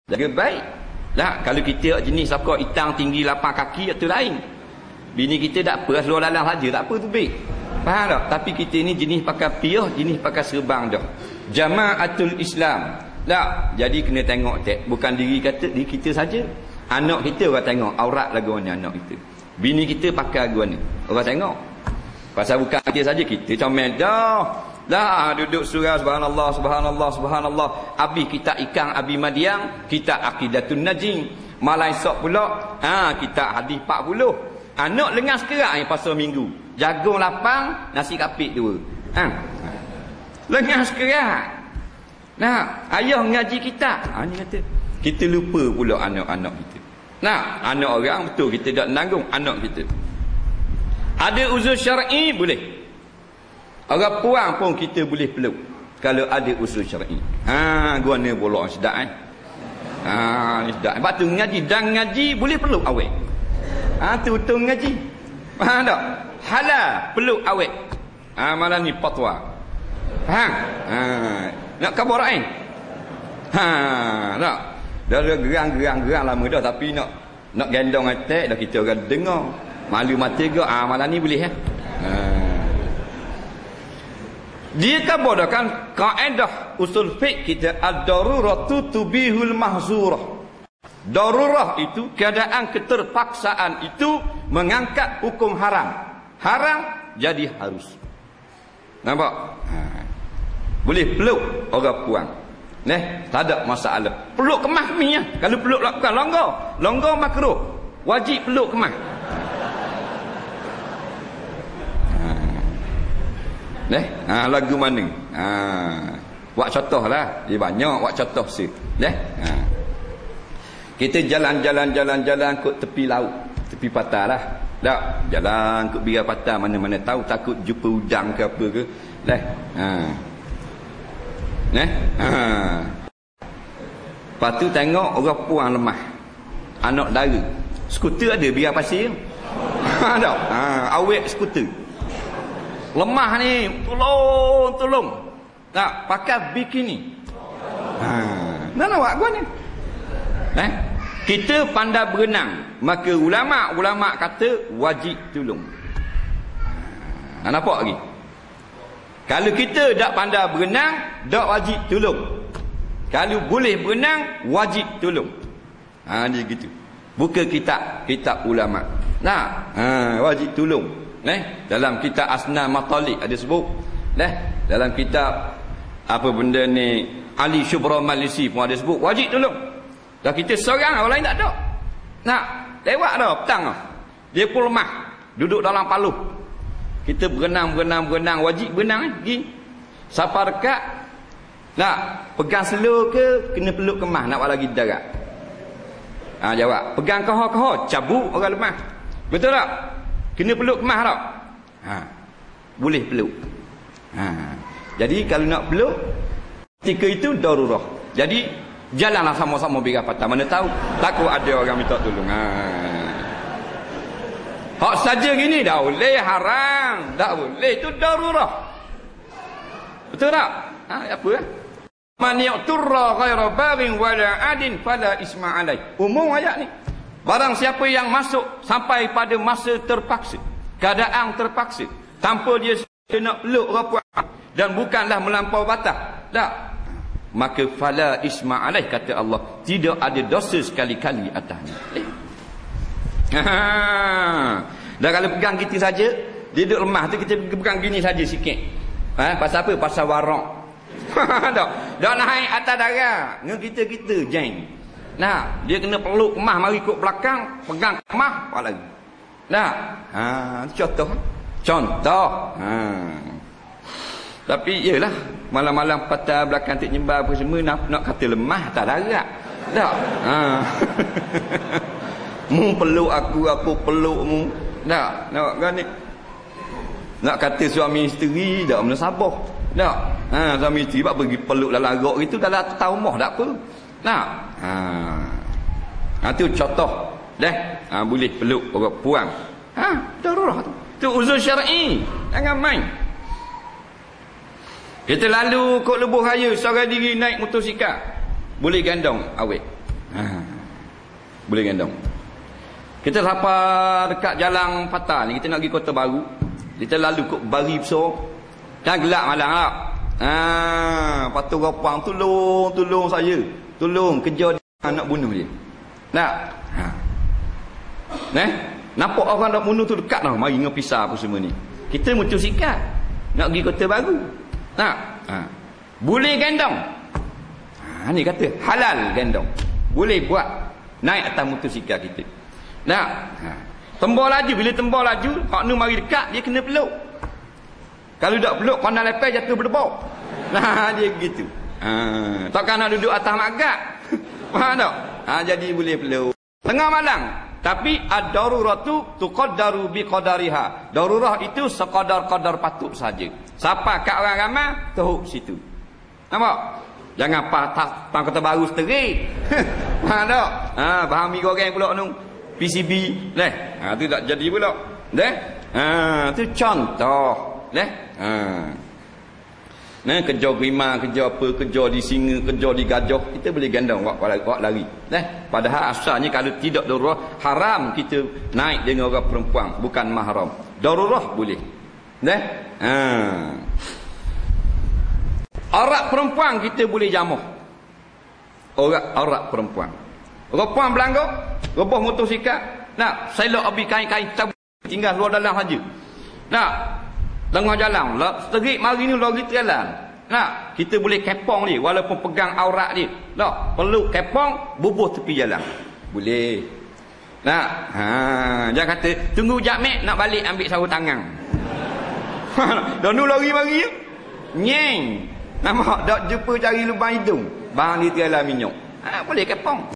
Jaga baik. Lah, kalau kita jenis apa itang tinggi 8 kaki itu lain. Bini kita tak apa, seluar dalam saja tak apa tu baik. Faham tak? Tapi kita ni jenis pakai piyah, jenis pakai serban dah. Jamaatul Islam. Tak, jadi kena tengok tak. Bukan diri kita saja. Anak kita orang tengok aurat lagu ni anak kita. Bini kita pakai lagu ni. Orang tengok. Pasal bukan kita saja, kita comel dah. Dah duduk surah subhanallah subhanallah subhanallah. Habis kita ikan Abi Madiang, kita Aqidatun Najim. Malam esok pula kita hadis 40. Anak lengas kerak ni pasal minggu. Jagung lapang, nasi kapit 2. Lengas kerak. Nah, ayah ngaji kita. Ni kata kita lupa pula anak-anak kita. Nah, anak orang betul kita tak nanggung anak kita. Ada uzur syar'i boleh. Orang puang pun kita boleh peluk kalau ada usul syar'i. Gua ni bolak sedap ni sedap. Sebab tu ngaji dan ngaji boleh peluk awet. Tu untung ngaji. Faham tak? Halal peluk awet. Malam ni fatwa. Faham? Nak khabar lain? Tak. Dah gerang lama dah tapi nak gendong atek dah kita orang dengar. Malu mata ke malam ni boleh Dia khabar dah kan kaedah usul fiqh kita ad-daruratu tubihul mahzurah. Darurah itu keadaan keterpaksaan itu mengangkat hukum haram. Haram jadi harus. Nampak? Boleh peluk orang puang. Tak ada masalah. Peluk kemah ni ya. Kalau peluk bukan longgar. Longgar makruh. Wajib peluk kemah. Lagu mana? Buat contoh lah. Dia banyak buat contoh si. Kita jalan-jalan kot tepi laut, tepi patah lah. Tak, jalan kot biar patah mana-mana tahu takut jumpa udang ke apa ke. Lepas tu tengok orang puang lemah. Anak dara. Skuter ada biar pasir. Tak? Awet skuter. Lemah ni, tolong. Tak, pakai bikini. Nak buat gua ni. Kita pandai berenang, maka ulama kata wajib tolong. Nampak lagi? Kalau kita tak pandai berenang, tak wajib tolong. Kalau boleh berenang, wajib tolong. Dia gitu. Buka kitab ulama. Wajib tolong. Dalam kitab Asnan Matalik ada sebut. Dalam kitab apa benda ni Ali Syubra Malisi pun ada sebut wajib tolong. Dah kita seorang, orang lain tak ada. Lewat dah petang dah. Dia pun lemah, duduk dalam paluh. Kita berenang, wajib berenang pergi. Siapa dekat pegang slow ke kena peluk kemah nak buat lagi darat. Jawab, pegang koho-koho cabut orang lemah. Betul tak? Kena peluk kemah tak? Boleh peluk. Jadi kalau nak peluk ketika itu darurah. Jadi jalanlah sama-sama biar patah. Mana tahu takut ada orang minta tolong. Hak saja gini dah boleh haram. Tak boleh, itu darurah. Betul tak? Apa man ya'turra ghaira baghin wala adin fala isma alai. Umum ayat ni. Barang siapa yang masuk sampai pada masa terpaksa, keadaan terpaksa, tanpa dia nak peluk orang puan dan bukanlah melampau batas. Tak. Maka fala isma alaih, kata Allah, tidak ada dosa sekali-kali atasnya. Dan kalau pegang kita saja, dia duduk lemah tu kita pegang gini saja sikit. Pasal apa? Pasal warak. Dah naik atas darah dengan kita jeng. Dia kena peluk kemah, mari ikut belakang, pegang kemah apa lagi. Contoh. Tapi iyalah malam-malam patah belakang tak nyembah apa semua nak kata lemah tak darat. Tak. Mu peluk aku peluk mu. Tak. Nak kata suami isteri tak menasabah. Tak. Suami isteri buat pergi peluk dalam arak itu dalam taumah tak apa. Tak. Itu contoh. Boleh peluk orang puang. Darurah tu. Tu uzur syar'i. Jangan main. Kita lalu kot lebuh raya, seorang diri naik motosikal. Boleh gandong awet. Boleh gendong. Kita sampai dekat jalan patah ni, kita nak pergi Kota Baru. Kita lalu kok bari besar. Kan gelap malam tak? Patu gopang tolong saya. Tolong kejar dia nak bunuh dia. Tak? Nampak orang nak bunuh tu dekat dah. Mari ngepisah apa semua ni. Kita motosikal nak pergi Kota Baru. Tak? Boleh gendong. Ni kata halal gendong. Boleh buat naik atas motosikal kita. Tak? Tembak laju. Bila tembak laju, hak ni mari dekat, dia kena peluk. Kalau tak peluk, pandang lepas jatuh berdebok. Nah, dia gitu. Takkan nak duduk atas magat. Faham tak? Jadi boleh peluk. Tengah malam. Tapi ad-daruratu tuqaddaru biqadariha. Darurah itu sekadar-kadar patut saja. Siapa kat orang ramai, teruk situ. Nampak? Jangan pang Kota Baru seterik. Faham tak? Fahami goreng pula tu. PCB. Tu tak jadi pula. Tu contoh. Kerja grimah, kerja apa, kerja di singa, kerja di gajah, kita boleh gandang buat lari. Padahal asalnya kalau tidak darurah, haram kita naik dengan orang perempuan, bukan mahram. Darurah boleh. Aurat perempuan kita boleh jamuh. Aurat perempuan. Perempuan belangga, rebah motosikal, nak selok habis kain-kain tinggal luar dalam saja. Nak tengah jalan, seterik mari ni lagi jalan. Nak kita boleh kepong dia walaupun pegang aurat dia. Tak, perlu kepong bubuh tepi jalan. Boleh. Nak, jangan kata tunggu jamek nak balik ambil sarung tangan. Dah nu lari mari. Nyeng. Nampak dak jumpa cari lubang hidung. Bang dia tiada minyak. Boleh kepong.